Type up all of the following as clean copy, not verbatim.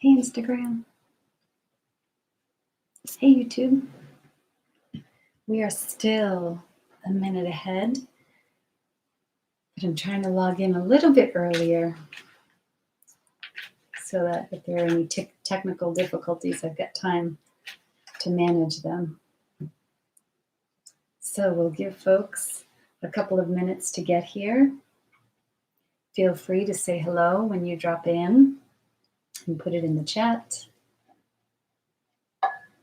Hey, Instagram. Hey, YouTube. We are still a minute ahead, but I'm trying to log in a little bit earlier so that if there are any technical difficulties, I've got time to manage them. So we'll give folks a couple of minutes to get here. Feel free to say hello when you drop in and put it in the chat.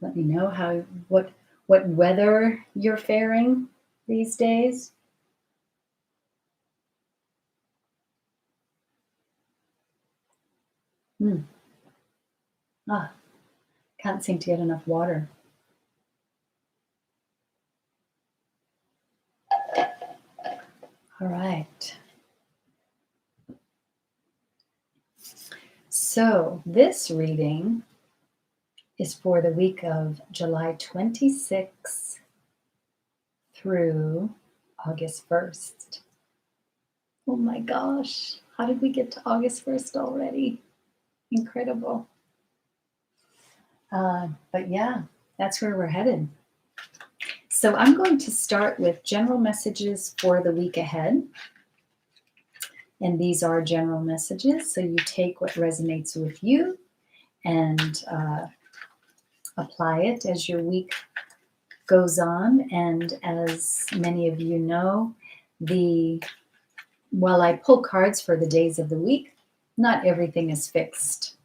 Let me know what weather you're faring these days. Can't seem to get enough water. All right. So this reading is for the week of July 26th through August 1st. Oh my gosh, how did we get to August 1st already? Incredible. But yeah, that's where we're headed. So I'm going to start with general messages for the week ahead. And these are general messages, so you take what resonates with you and apply it as your week goes on. And as many of you know, while I pull cards for the days of the week, not everything is fixed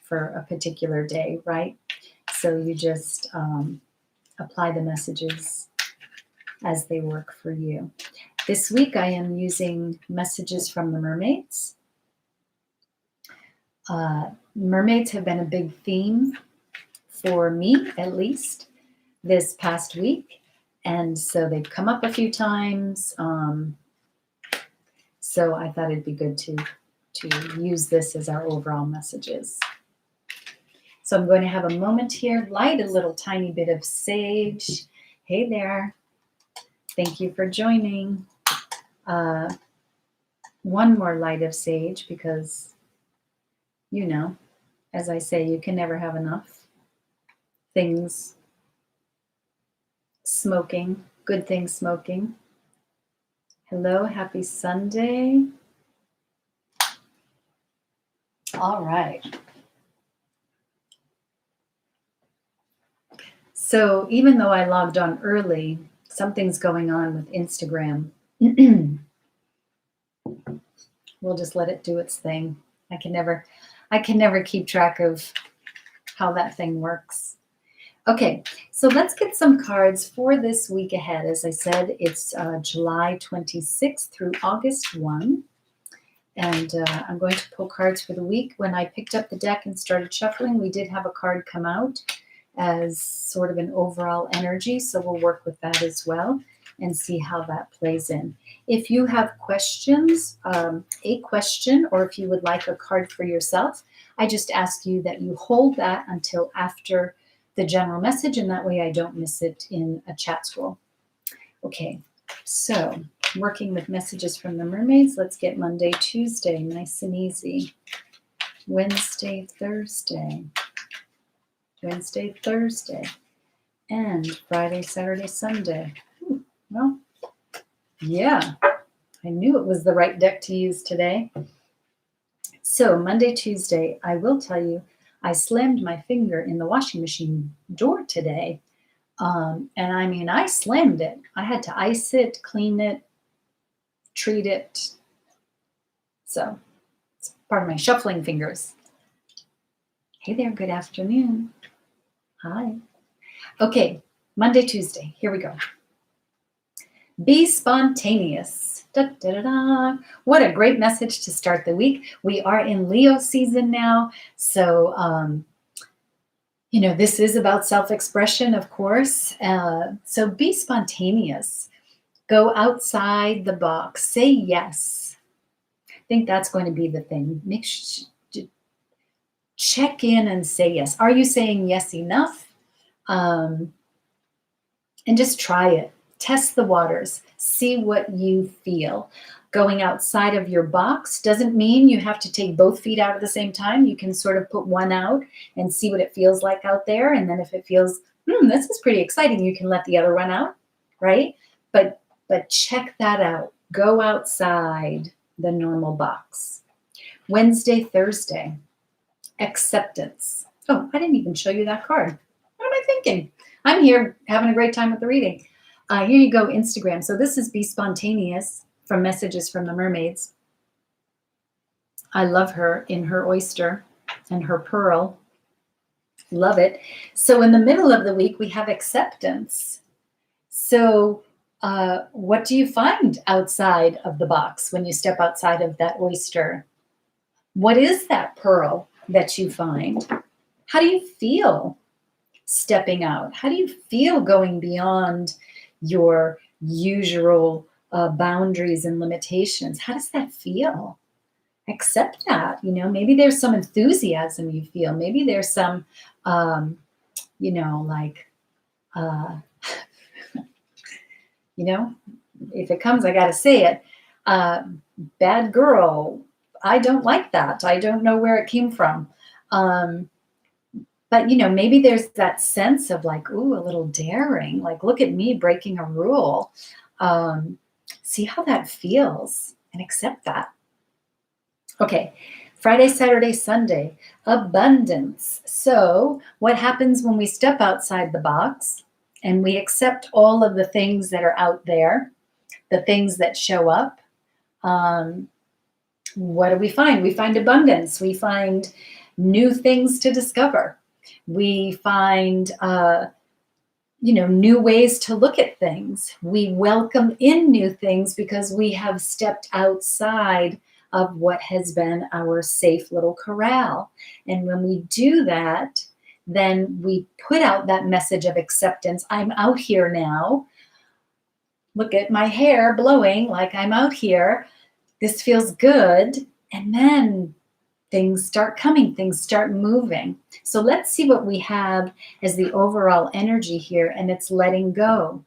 for a particular day, right? So you just apply the messages as they work for you. This week I am using messages from the Mermaids. Mermaids have been a big theme for me, at least, this past week. And so they've come up a few times. So I thought it'd be good to use this as our overall messages. So I'm going to have a moment here, light a little tiny bit of sage. Hey there. Thank you for joining. One more light of sage because, you know, as I say, you can never have enough things smoking, good things smoking. Hello, happy Sunday. All right. So even though I logged on early, something's going on with Instagram. We'll just let it do its thing. I can never keep track of how that thing works. Okay, so let's get some cards for this week ahead. As I said, it's July 26th through August 1. And I'm going to pull cards for the week. When I picked up the deck and started shuffling, we did have a card come out as sort of an overall energy. So we'll work with that as well and see how that plays in. If you have questions, a question, or if you would like a card for yourself, I just ask you that you hold that until after the general message, and that way I don't miss it in a chat scroll. Okay, so working with messages from the Mermaids, let's get Monday, Tuesday, nice and easy. Wednesday, Thursday, and Friday, Saturday, Sunday. Well, yeah, I knew it was the right deck to use today. So Monday, Tuesday, I will tell you, I slammed my finger in the washing machine door today. And I mean, I slammed it. I had to ice it, clean it, treat it. So it's part of my shuffling fingers. Hey there, good afternoon. Hi. Okay, Monday, Tuesday, here we go. Be spontaneous. Da, da, da, da. What a great message to start the week. We are in Leo season now. So, you know, this is about self-expression, of course. So be spontaneous. Go outside the box. Say yes. I think that's going to be the thing. Make sure to check in and say yes. Are you saying yes enough? And just try it. Test the waters. See what you feel. Going outside of your box doesn't mean you have to take both feet out at the same time. You can sort of put one out and see what it feels like out there. And then if it feels, this is pretty exciting, you can let the other one out, right? But check that out. Go outside the normal box. Wednesday, Thursday, acceptance. Oh, I didn't even show you that card. What am I thinking? I'm here having a great time with the reading. Here you go, Instagram. So this is Be Spontaneous from Messages from the Mermaids. I love her in her oyster and her pearl. Love it. So in the middle of the week, we have acceptance. So what do you find outside of the box when you step outside of that oyster? What is that pearl that you find? How do you feel stepping out? How do you feel going beyond your usual boundaries and limitations? How does that feel? Accept that. Maybe there's some enthusiasm you feel. Maybe there's some, if it comes, I got to say it. Bad girl. I don't like that. I don't know where it came from. But, maybe there's that sense of like, ooh, a little daring, like, look at me breaking a rule. See how that feels and accept that. Okay. Friday, Saturday, Sunday, abundance. So what happens when we step outside the box and we accept all of the things that are out there, the things that show up? What do we find? We find abundance. We find new things to discover. We find, new ways to look at things. We welcome in new things because we have stepped outside of what has been our safe little corral. And when we do that, then we put out that message of acceptance. I'm out here now. Look at my hair blowing like I'm out here. This feels good. And then things start coming, things start moving. So let's see what we have as the overall energy here, and it's letting go.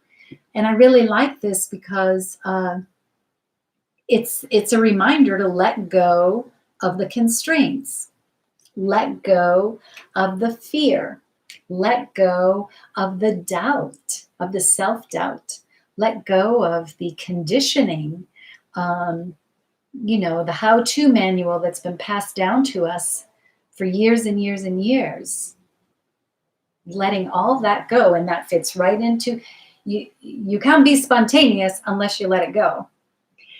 And I really like this because it's a reminder to let go of the constraints, let go of the fear, let go of the doubt, of the self-doubt, let go of the conditioning, the how-to manual that's been passed down to us for years and years and years. Letting all that go, and that fits right into, you can't be spontaneous unless you let it go.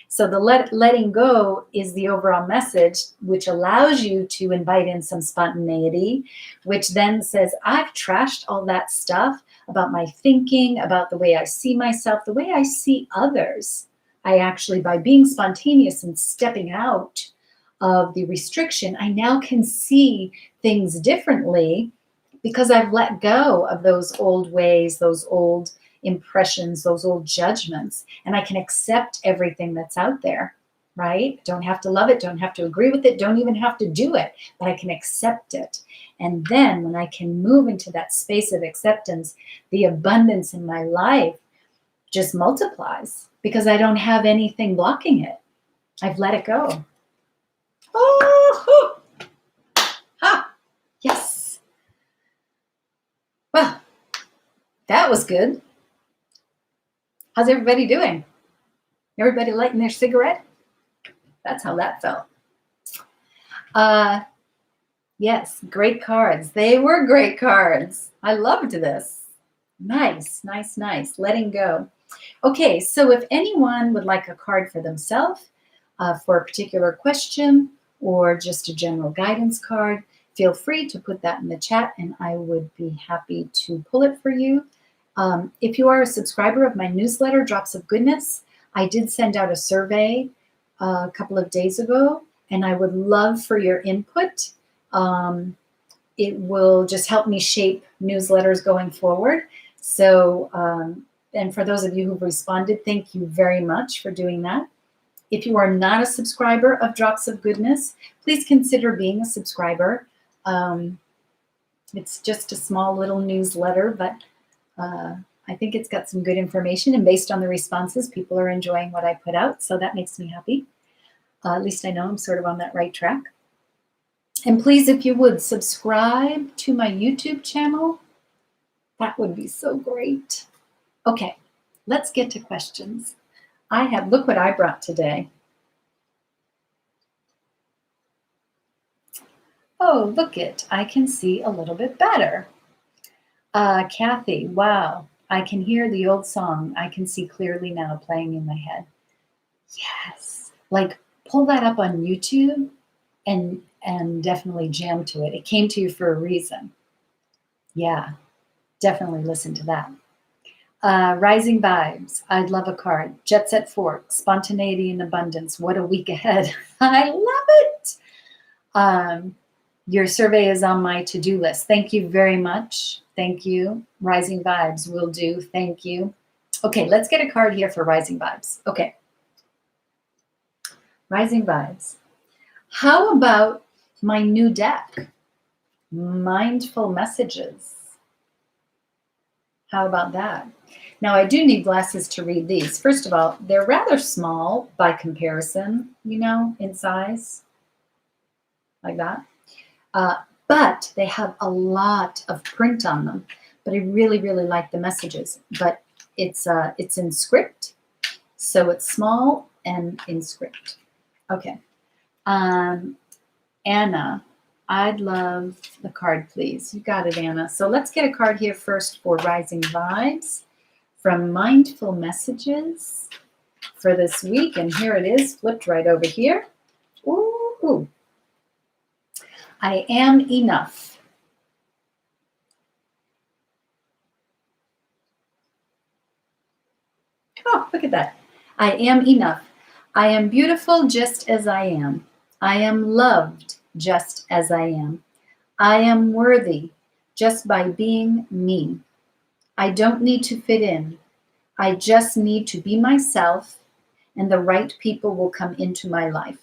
So the letting go is the overall message, which allows you to invite in some spontaneity, which then says, I've trashed all that stuff about my thinking, about the way I see myself, the way I see others. I actually, by being spontaneous and stepping out of the restriction, I now can see things differently because I've let go of those old ways, those old impressions, those old judgments, and I can accept everything that's out there, right? Don't have to love it, don't have to agree with it, don't even have to do it, but I can accept it. And then when I can move into that space of acceptance, the abundance in my life just multiplies because I don't have anything blocking it. I've let it go. Oh, ha, yes. Well, that was good. How's everybody doing? Everybody lighting their cigarette? That's how that felt. Yes, great cards. They were great cards. I loved this. Nice, nice, nice. Letting go. Okay, so if anyone would like a card for themselves, for a particular question, or just a general guidance card, feel free to put that in the chat and I would be happy to pull it for you. If you are a subscriber of my newsletter, Drops of Goodness, I did send out a survey a couple of days ago, and I would love for your input. It will just help me shape newsletters going forward. So, and for those of you who've responded, thank you very much for doing that. If you are not a subscriber of Drops of Goodness, please consider being a subscriber. It's just a small little newsletter, but I think it's got some good information, and based on the responses, people are enjoying what I put out, so that makes me happy. At least I know I'm sort of on that right track. And please, if you would, subscribe to my YouTube channel. That would be so great. Okay, let's get to questions. Look what I brought today. Oh, look it, I can see a little bit better. Kathy, wow, I can hear the old song. I can see clearly now playing in my head. Yes, like pull that up on YouTube and definitely jam to it. It came to you for a reason. Yeah, definitely listen to that. Rising Vibes, I'd love a card. Jet Set Fork, Spontaneity and Abundance, what a week ahead. I love it. Your survey is on my to-do list. Thank you very much. Thank you. Rising Vibes will do. Thank you. Okay, let's get a card here for Rising Vibes. Okay. Rising Vibes. How about my new deck? Mindful Messages. How about that? Now, I do need glasses to read these. First of all, they're rather small by comparison, you know, in size, like that. But they have a lot of print on them. But I really, really like the messages. But it's in script, so it's small and in script. Okay. Anna, I'd love the card, please. You got it, Anna. So let's get a card here first for Rising Vibes from Mindful Messages for this week. And here it is, flipped right over here. Ooh. I am enough. Oh, look at that. I am enough. I am beautiful just as I am. I am loved just as I am. I am worthy just by being me. I don't need to fit in. I just need to be myself, and the right people will come into my life.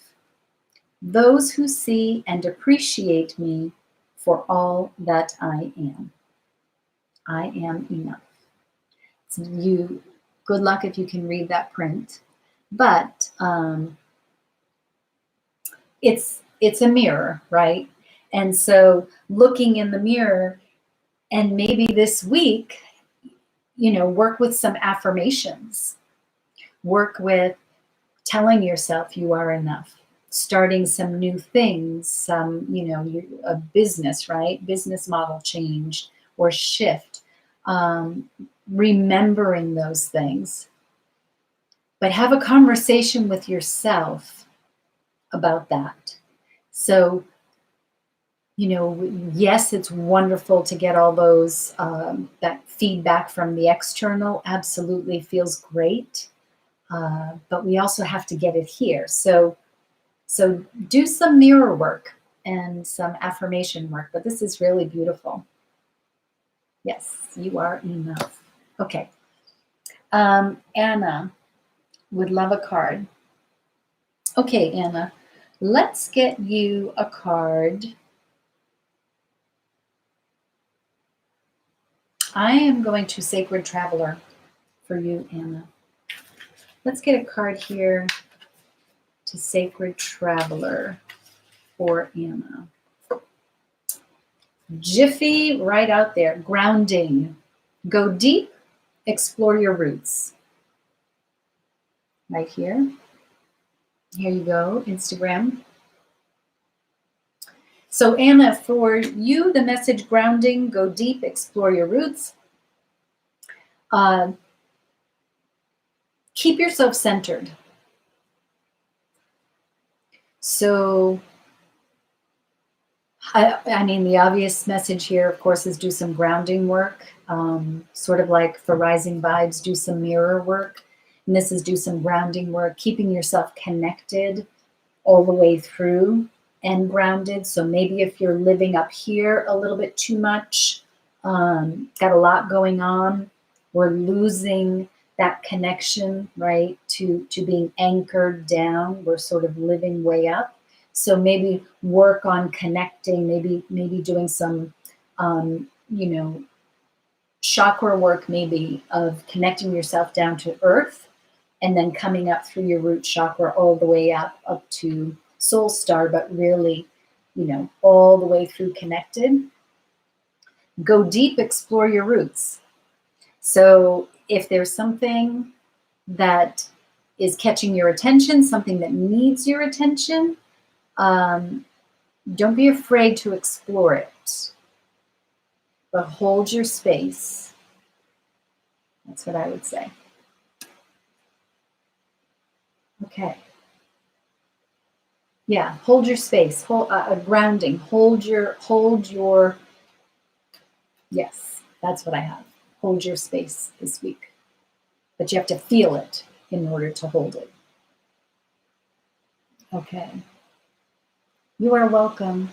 Those who see and appreciate me for all that I am. I am enough. So good luck if you can read that print. But it's a mirror, right? And so looking in the mirror, and maybe this week, you know, work with some affirmations. Work with telling yourself you are enough. Starting some new things, some, you know, a business, right? Business model change or shift. Remembering those things. But have a conversation with yourself about that. So, you know, yes, it's wonderful to get all those, that feedback from the external, absolutely feels great. But we also have to get it here. So do some mirror work and some affirmation work, but this is really beautiful. Yes, you are enough. Okay. Anna would love a card. Okay, Anna, let's get you a card. I am going to Sacred Traveler for you, Anna. Let's get a card here to Sacred Traveler for Anna. Jiffy, right out there. Grounding. Go deep, explore your roots. Right here. Here you go, Instagram. So Anna, for you, the message grounding, go deep, explore your roots. Keep yourself centered. So, I mean, the obvious message here, of course, is do some grounding work, sort of like for Rising Vibes, do some mirror work. And this is do some grounding work, keeping yourself connected all the way through and grounded. So maybe if you're living up here a little bit too much, got a lot going on, we're losing that connection, right, to being anchored down. We're sort of living way up. So maybe work on connecting, maybe doing some, you know, chakra work maybe of connecting yourself down to earth and then coming up through your root chakra all the way up to soul star, but really, all the way through connected. Go deep, explore your roots. So if there's something that is catching your attention, something that needs your attention, don't be afraid to explore it, but hold your space. That's what I would say. Okay. Yeah, hold your space, hold grounding, hold your, yes, that's what I have. Hold your space this week. But you have to feel it in order to hold it. Okay. You are welcome.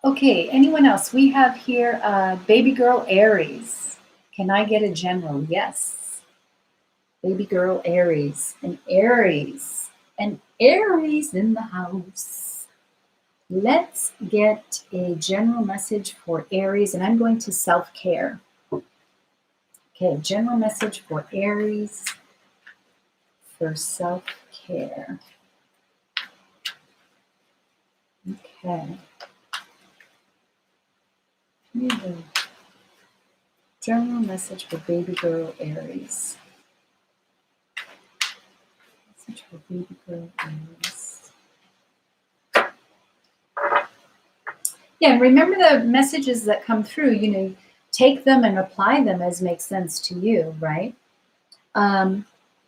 Okay, anyone else? We have here baby girl Aries. Can I get a general? Yes. Baby girl Aries. An Aries in the house. Let's get a general message for Aries, and I'm going to self-care. Okay, general message for Aries for self-care. Okay. General message for baby girl Aries. Message for baby girl Aries. Yeah, and remember the messages that come through, take them and apply them as makes sense to you, right?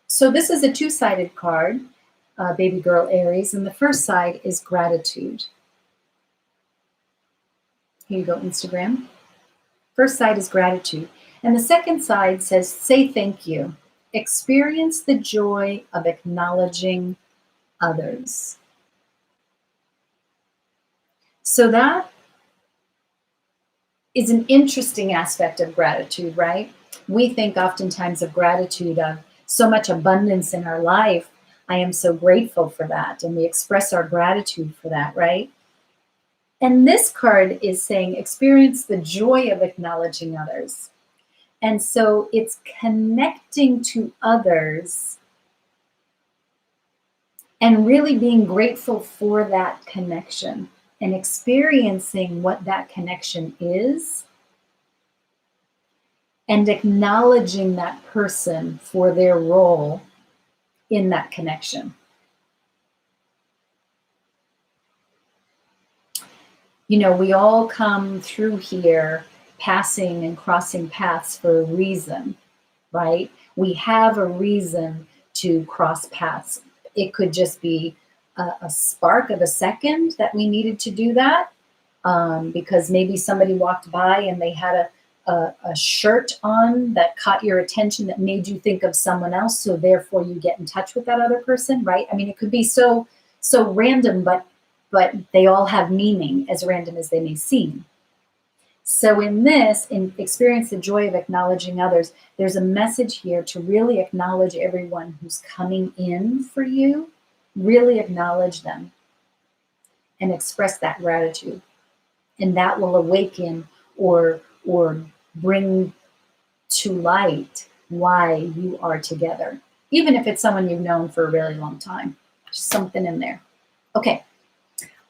So this is a two-sided card, baby girl Aries, and the first side is gratitude. Here you go, Instagram. First side is gratitude. And the second side says, say thank you. Experience the joy of acknowledging others. So that is an interesting aspect of gratitude, right? We think oftentimes of gratitude of so much abundance in our life. I am so grateful for that. And we express our gratitude for that, right? And this card is saying, experience the joy of acknowledging others. And so it's connecting to others and really being grateful for that connection and experiencing what that connection is and acknowledging that person for their role in that connection. We all come through here passing and crossing paths for a reason, right? We have a reason to cross paths. It could just be a spark of a second that we needed to do that because maybe somebody walked by and they had a shirt on that caught your attention that made you think of someone else. So therefore you get in touch with that other person, right? I mean, it could be so random, but they all have meaning, as random as they may seem. So in experience the joy of acknowledging others, there's a message here to really acknowledge everyone who's coming in for you, really acknowledge them and express that gratitude. And that will awaken or bring to light why you are together, even if it's someone you've known for a really long time. There's something in there. Okay.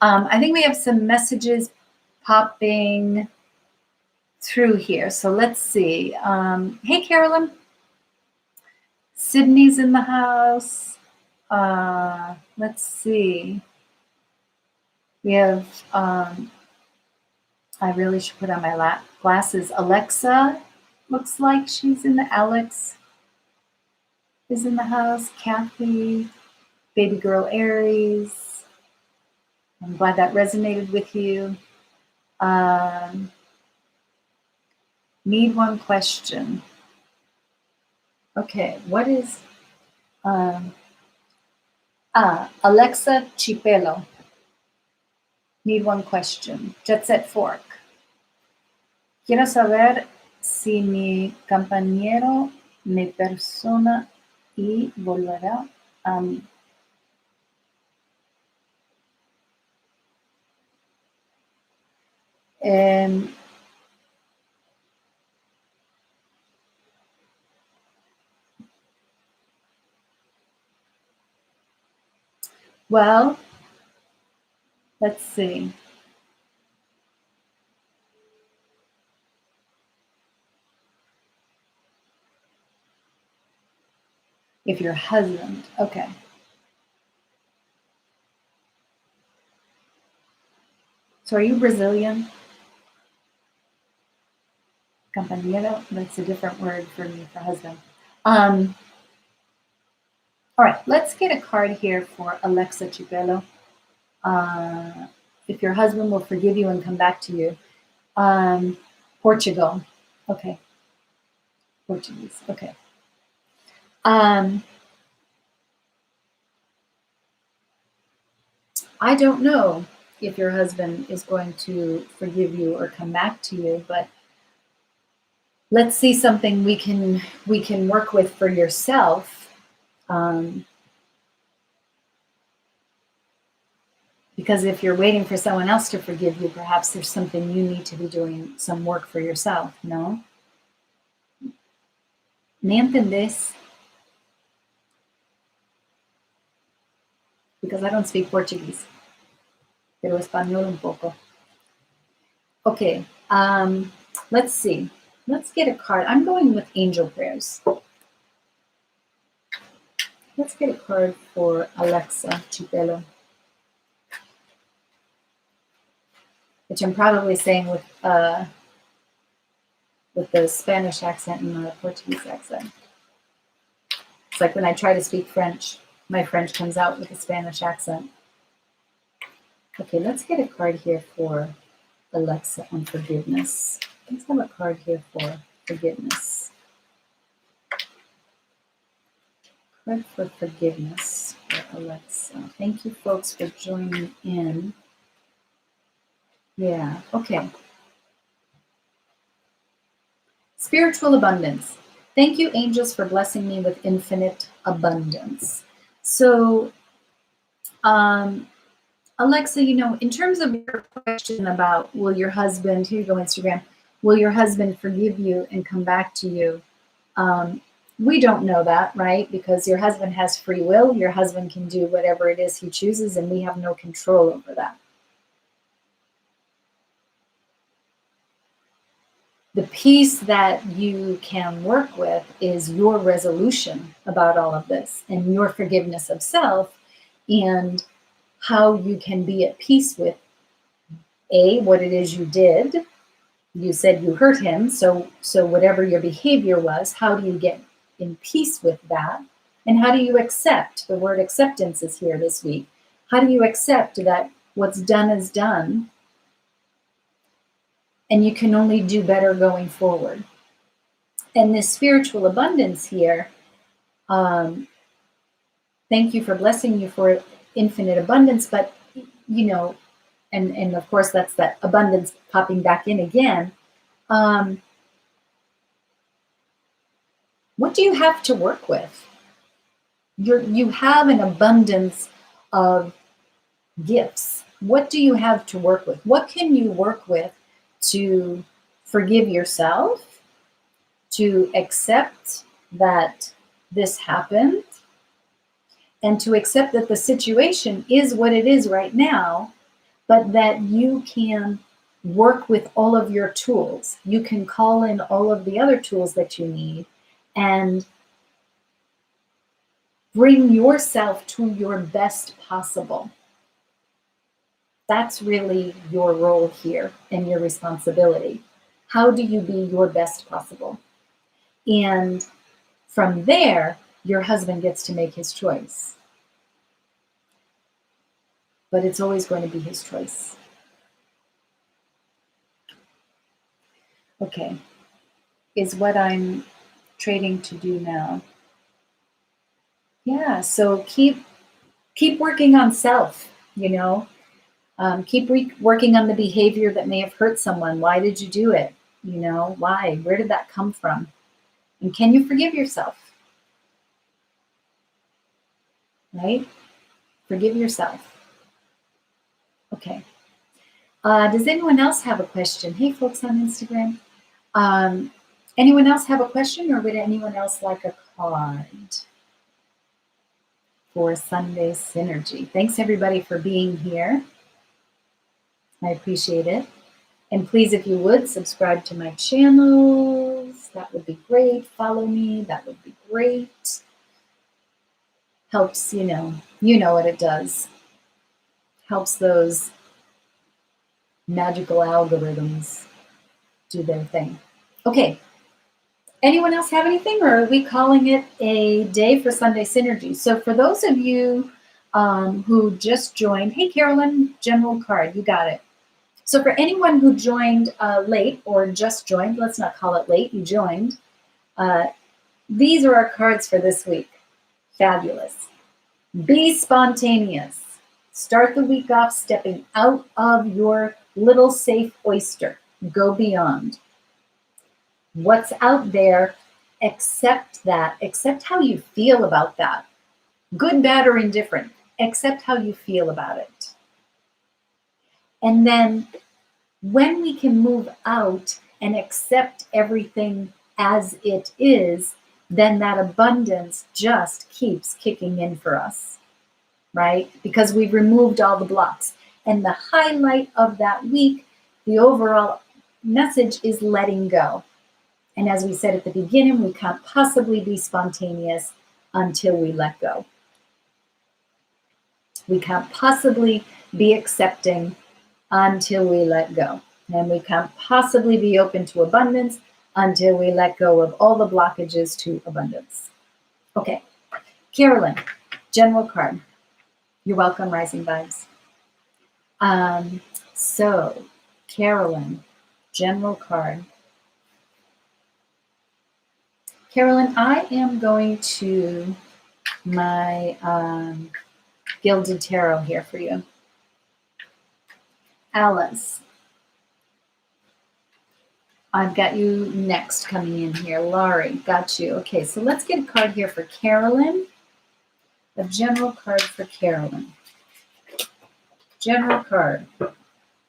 I think we have some messages popping through here. So let's see. Hey, Carolyn. Sydney's in the house. Let's see. We have, I really should put on my glasses. Alexa looks like she's in the, Alex is in the house. Kathy, baby girl Aries. I'm glad that resonated with you. Need one question. Okay, what is Alexa Chipelo? Need one question. Jet Set Fork. Quiero saber si mi compañero me persona y volverá a mí. Well, let's see. If your husband, okay. So are you Brazilian? Compañero? That's a different word for me for husband. All right, let's get a card here for Alexa Chipelo. If your husband will forgive you and come back to you. Portugal. Okay. Portuguese. Okay. I don't know if your husband is going to forgive you or come back to you, but let's see something we can work with for yourself. Because if you're waiting for someone else to forgive you, perhaps there's something you need to be doing some work for yourself, no? ¿Me entendés? Because I don't speak Portuguese, pero español un poco. Okay, let's see. Let's get a card. I'm going with angel prayers. Let's get a card for Alexa Chipelo, which I'm probably saying with the Spanish accent and the Portuguese accent. It's like when I try to speak French, my French comes out with a Spanish accent. Okay, let's get a card here for Alexa on forgiveness. Let's have a card here for forgiveness. Card for forgiveness for Alexa. Thank you, folks, for joining in. Yeah, okay. Spiritual abundance. Thank you, angels, for blessing me with infinite abundance. So, Alexa, in terms of your question about will your husband, here you go, Instagram, will your husband forgive you and come back to you? We don't know that, right? Because your husband has free will. Your husband can do whatever it is he chooses, and we have no control over that. The piece that you can work with is your resolution about all of this and your forgiveness of self and how you can be at peace with what it is you did. You said you hurt him, so whatever your behavior was, how do you get in peace with that? And how do you accept? The word acceptance is here this week. How do you accept that what's done is done and you can only do better going forward? And this spiritual abundance here, thank you for blessing you for infinite abundance, but and of course that's that abundance popping back in again. What do you have to work with? You have an abundance of gifts. What do you have to work with? What can you work with to forgive yourself, to accept that this happened, and to accept that the situation is what it is right now, but that you can work with all of your tools. You can call in all of the other tools that you need and bring yourself to your best possible. That's really your role here and your responsibility. How do you be your best possible? And from there, your husband gets to make his choice. But it's always going to be his choice. Okay, is what I'm trading to do now. Yeah, so keep working on self, keep working on the behavior that may have hurt someone. Why did you do it? Why? Where did that come from? And can you forgive yourself? Right? Forgive yourself. Okay. Does anyone else have a question? Hey, folks on Instagram. Anyone else have a question, or would anyone else like a card? for Sunday Synergy. Thanks everybody for being here. I appreciate it. And please, if you would, subscribe to my channels. That would be great. Follow me. That would be great. Helps, you know what it does. Helps those magical algorithms do their thing. Okay. Anyone else have anything, or are we calling it a day for Sunday Synergy? So for those of you who just joined, hey, Carolyn, general card, you got it. So for anyone who joined late or just joined, let's not call it late, you joined, these are our cards for this week. Fabulous. Be spontaneous. Start the week off stepping out of your little safe oyster. Go beyond. What's out there, accept that. Accept how you feel about that. Good, bad, or indifferent. Accept how you feel about it. And then when we can move out and accept everything as it is, then that abundance just keeps kicking in for us, right? Because we've removed all the blocks. And the highlight of that week, the overall message is letting go. And as we said at the beginning, we can't possibly be spontaneous until we let go. We can't possibly be accepting until we let go. And we can't possibly be open to abundance until we let go of all the blockages to abundance. Okay, Carolyn, general card. You're welcome, Rising Vibes. So, Carolyn, general card. Carolyn, I am going to my Gilded Tarot here for you. Alice, I've got you next coming in here. Laurie, got you. Okay, so let's get a card here for Carolyn. A general card for Carolyn. General card.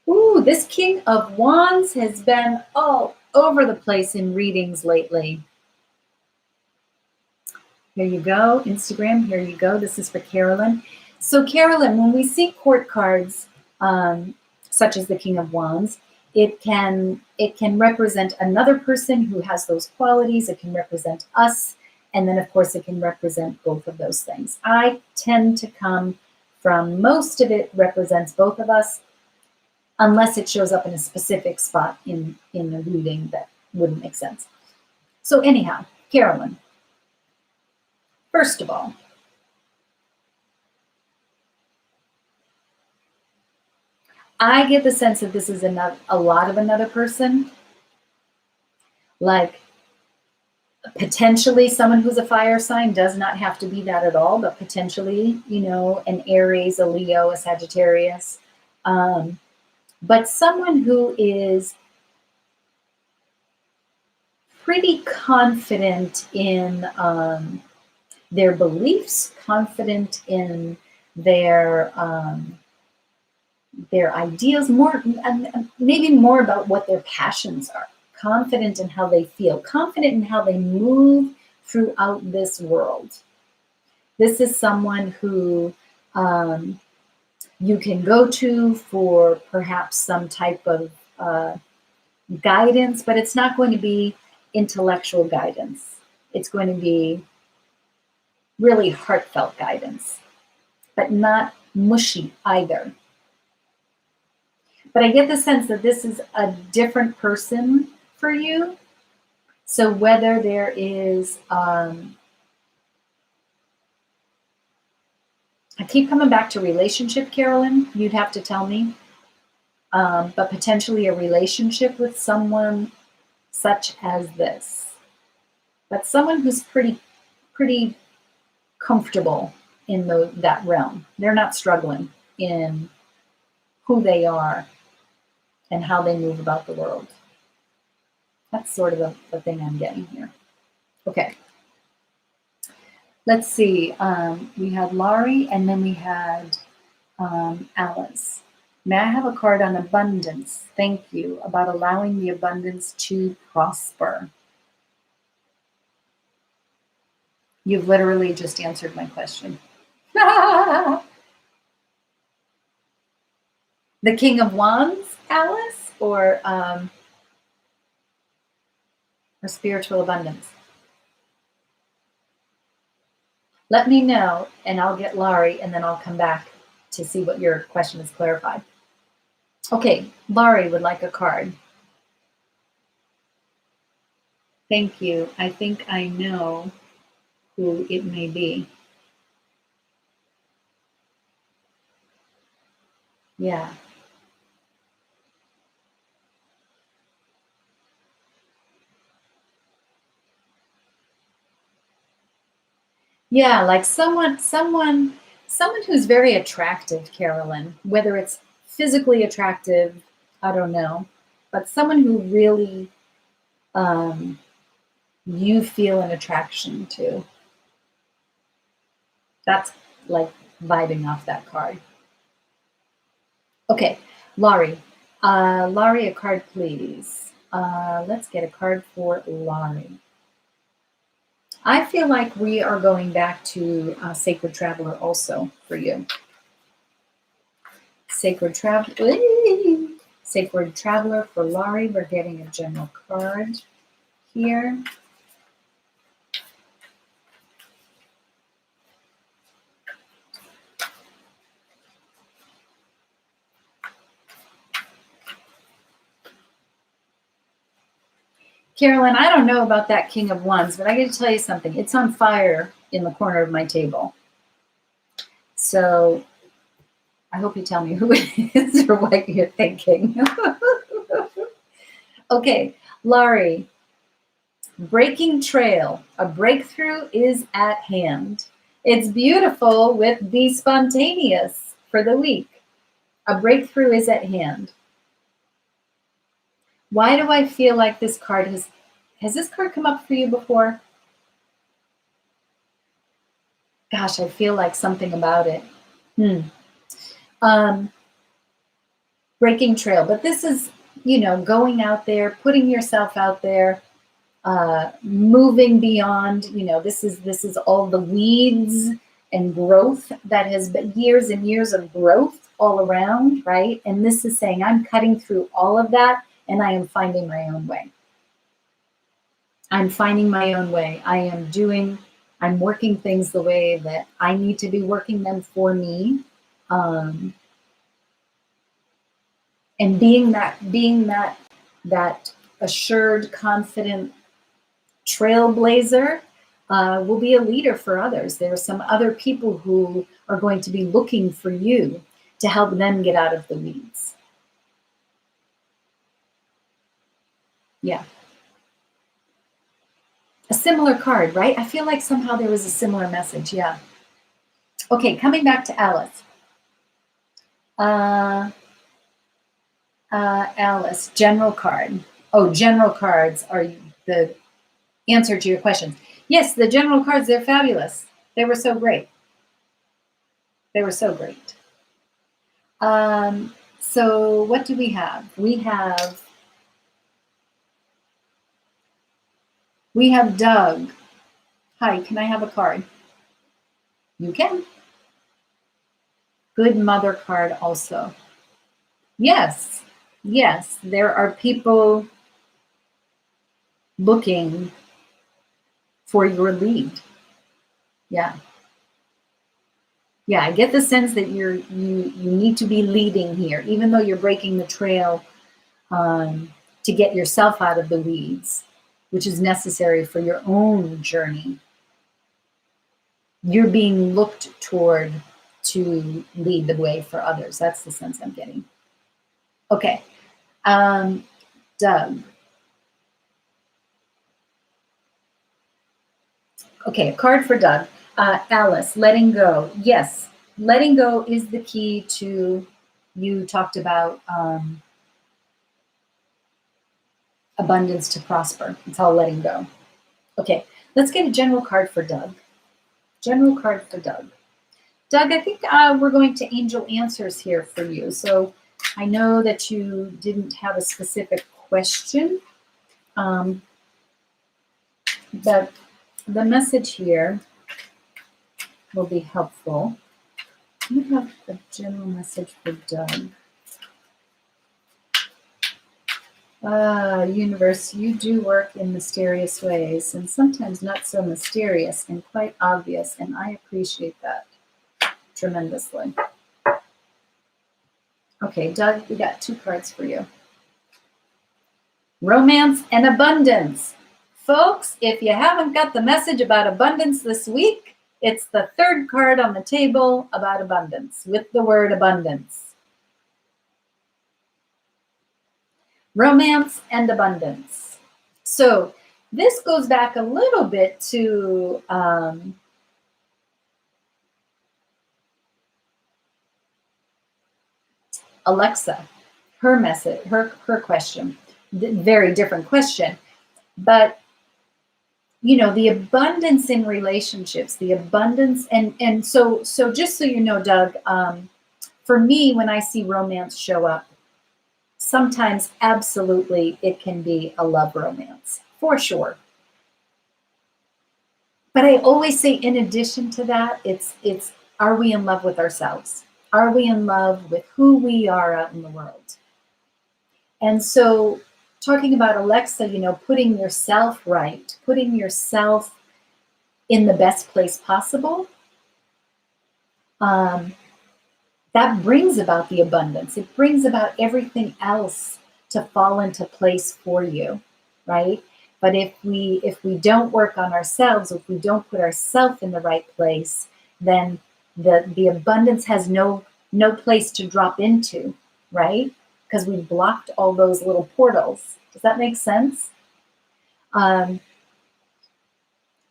Ooh, this King of Wands has been all over the place in readings lately. Here you go, Instagram, here you go. This is for Carolyn. So Carolyn, when we see court cards, such as the King of Wands, it can represent another person who has those qualities. It can represent us. And then, of course, it can represent both of those things. I tend to come from most of it represents both of us, unless it shows up in a specific spot in the reading that wouldn't make sense. So anyhow, Carolyn, first of all, I get the sense that this is a lot of another person, like potentially someone who's a fire sign, does not have to be that at all, but potentially, an Aries, a Leo, a Sagittarius, but someone who is pretty confident in their beliefs, confident in their ideas, maybe more about what their passions are, confident in how they feel, confident in how they move throughout this world. This is someone who you can go to for perhaps some type of guidance, but it's not going to be intellectual guidance. It's going to be really heartfelt guidance, but not mushy either. But I get the sense that this is a different person for you. So whether there is, I keep coming back to relationship, Carolyn, you'd have to tell me, but potentially a relationship with someone such as this, but someone who's pretty comfortable in that realm. They're not struggling in who they are and how they move about the world. That's sort of the thing I'm getting here. Okay. Let's see. We had Laurie, and then we had Alice. May I have a card on abundance? Thank you. About allowing the abundance to prosper. You've literally just answered my question. The King of Wands, Alice, or spiritual abundance? Let me know, and I'll get Laurie, and then I'll come back to see what your question is clarified. Okay, Laurie would like a card. Thank you. I think I know who it may be. Yeah. Yeah, like someone who's very attractive, Carolyn, whether it's physically attractive, I don't know, but someone who really um, you feel an attraction to. That's like vibing off that card. Okay, Laurie. Laurie, a card, please. Let's get a card for Laurie. I feel like we are going back to Sacred Traveler also for you. Sacred Traveler. Sacred Traveler for Laurie. We're getting a general card here. Carolyn, I don't know about that King of Wands, but I got to tell you something. It's on fire in the corner of my table. So I hope you tell me who it is or what you're thinking. Okay, Laurie, breaking trail. A breakthrough is at hand. It's beautiful with Be Spontaneous for the week. A breakthrough is at hand. Why do I feel like this card has this card come up for you before? Gosh, I feel like something about it. Breaking trail, but this is, going out there, putting yourself out there, moving beyond, this is all the weeds and growth that has been years and years of growth all around, right? And this is saying I'm cutting through all of that and I am finding my own way. I'm finding my own way. I'm working things the way that I need to be working them for me. And being that assured, confident trailblazer will be a leader for others. There are some other people who are going to be looking for you to help them get out of the weeds. Yeah. A similar card, right? I feel like somehow there was a similar message. Yeah. Okay, coming back to Alice. Alice, general card. Oh, general cards are the answer to your question. Yes, the general cards, they're fabulous. They were so great. They were so great. So what do we have? We have Doug. Hi, can I have a card? You can. Good mother card also. Yes, yes, there are people looking for your lead. Yeah. Yeah, I get the sense that you need to be leading here, even though you're breaking the trail to get yourself out of the weeds, which is necessary for your own journey. You're being looked toward to lead the way for others. That's the sense I'm getting. Okay, Doug. Okay, a card for Doug. Alice, letting go. Yes, letting go is the key to, you talked about abundance to prosper. It's all letting go. Okay, let's get a general card for Doug. General card for Doug. Doug, I think we're going to angel answers here for you. So I know that you didn't have a specific question, but the message here will be helpful. Do you have a general message for Doug? Universe, you do work in mysterious ways, and sometimes not so mysterious and quite obvious, and I appreciate that tremendously. Okay, Doug, we got 2 cards for you. Romance and abundance. Folks, if you haven't got the message about abundance this week, it's the 3rd card on the table about abundance with the word abundance. Romance and abundance. So this goes back a little bit to Alexa, her message, her question. Very different question, but you know, the abundance in relationships, the abundance, and so just so you know, Doug, for me, when I see romance show up, sometimes absolutely it can be a love romance, for sure. But I always say, in addition to that, it's are we in love with ourselves? Are we in love with who we are out in the world? And so talking about Alexa, you know, putting yourself right, putting yourself in the best place possible, that brings about the abundance. It brings about everything else to fall into place for you, right? But if we don't work on ourselves, if we don't put ourselves in the right place, then the abundance has no place to drop into, right? Because we blocked all those little portals. Does that make sense?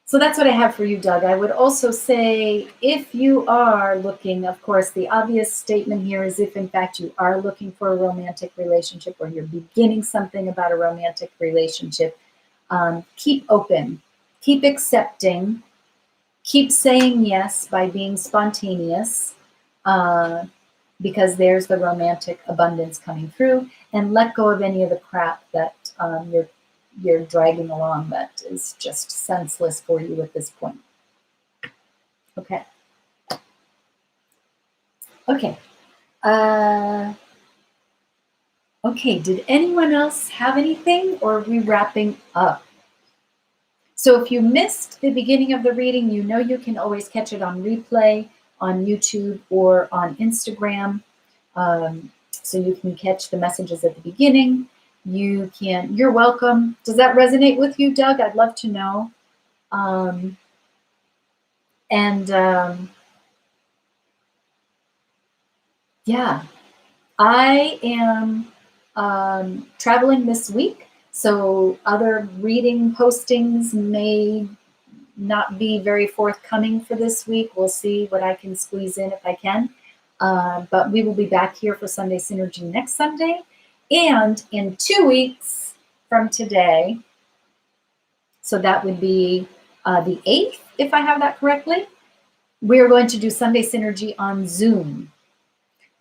So that's what I have for you, Doug. I would also say, if you are looking, of course, the obvious statement here is if in fact you are looking for a romantic relationship or you're beginning something about a romantic relationship, keep open, keep accepting, keep saying yes by being spontaneous, because there's the romantic abundance coming through, and let go of any of the crap that you're dragging along that is just senseless for you at this point. Okay. Okay. Okay, did anyone else have anything, or are we wrapping up? So if you missed the beginning of the reading, you know you can always catch it on replay on YouTube or on Instagram. So you can catch the messages at the beginning. You're welcome. Does that resonate with you, Doug? I'd love to know. Yeah, I am traveling this week, so other reading postings may not be very forthcoming for this week. We'll see what I can squeeze in if I can. But we will be back here for Sunday Synergy next Sunday. And in 2 weeks from today, so that would be the 8th, if I have that correctly, we're going to do Sunday Synergy on Zoom.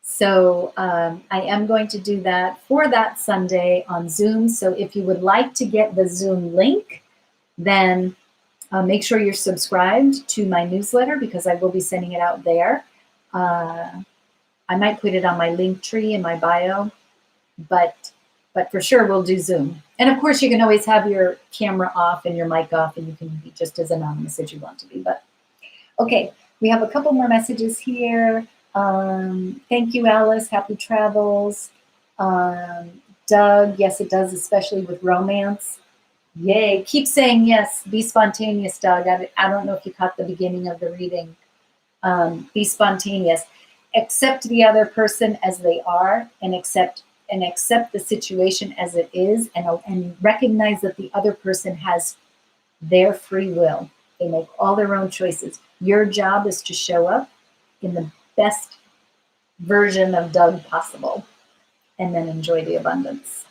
So I am going to do that for that Sunday on Zoom. So if you would like to get the Zoom link, then make sure you're subscribed to my newsletter, because I will be sending it out there. I might put it on my link tree in my bio, but for sure we'll do Zoom. And of course, you can always have your camera off and your mic off, and you can be just as anonymous as you want to be. But okay, we have a couple more messages here. Thank you, Alice. Happy travels. Doug, yes, it does, especially with romance. Yay. Keep saying yes. Be spontaneous, Doug. I don't know if you caught the beginning of the reading. Be spontaneous. Accept the other person as they are, and accept the situation as it is, and recognize that the other person has their free will. They make all their own choices. Your job is to show up in the best version of Doug possible, and then enjoy the abundance.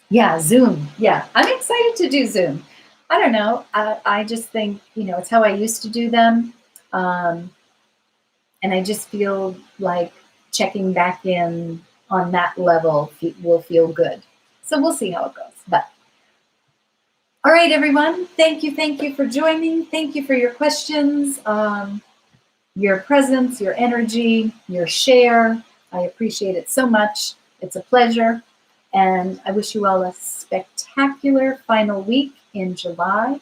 Yeah, Zoom. Yeah, I'm excited to do Zoom. I don't know. I just think, it's how I used to do them. And I just feel like checking back in on that level will feel good. So we'll see how it goes. But All right, everyone. Thank you for joining. Thank you for your questions, your presence, your energy, your share. I appreciate it so much. It's a pleasure. And I wish you all a spectacular final week in July.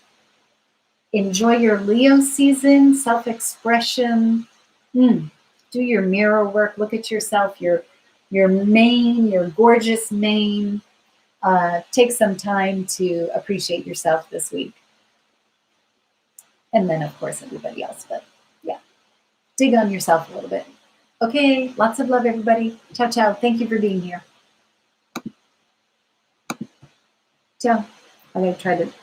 Enjoy your Leo season, self-expression. Do your mirror work. Look at yourself, your mane, your gorgeous mane. Take some time to appreciate yourself this week. And then, of course, everybody else. But yeah, dig on yourself a little bit. Okay, lots of love, everybody. Ciao, ciao. Thank you for being here. Ciao. I'm going to try to